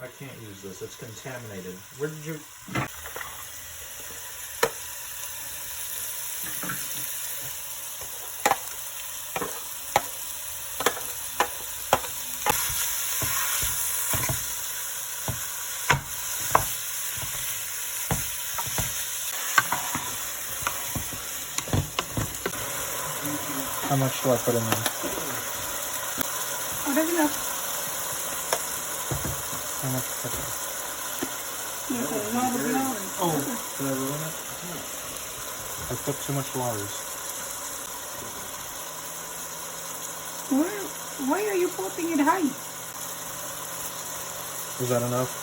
I can't use this. It's contaminated. Where did you... How much do I put in there? Oh, that's enough. How much pepper? Yes, a lot of water. Oh, did I ruin it? I put too much waters. Why are you putting it high? Was that enough?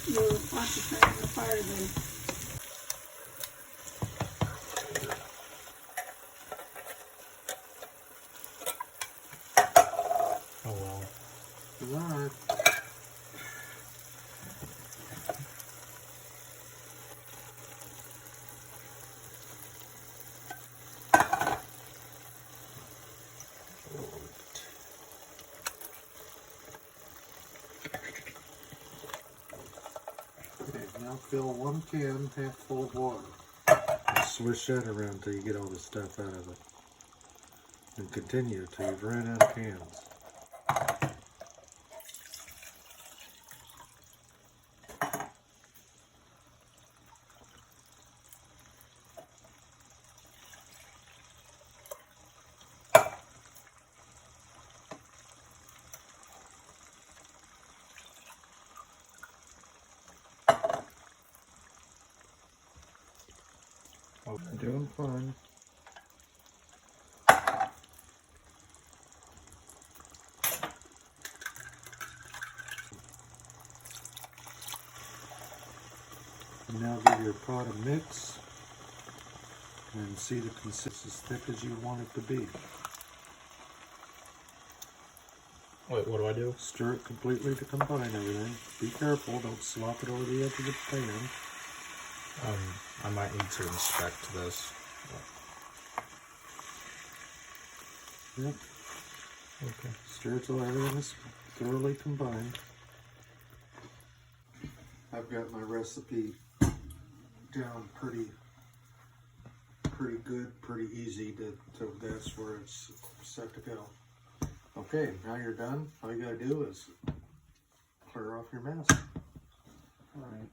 Your pot is not on the fire then. Oh well. It's alright. Okay, now fill 1 can half full of water. And swish that around until you get all the stuff out of it. And continue till you've ran out of cans. Okay. Doing fine. And now give your pot a mix and see the consistency as thick as you want it to be. Wait, what do I do? Stir it completely to combine everything. Be careful, don't slop it over the edge of the pan. I might need to inspect this. Yep. Okay. Stir till everything is thoroughly combined. I've got my recipe down pretty good, pretty easy to that's where it's set to go. Okay, now you're done. All you gotta do is clear off your mess. Alright.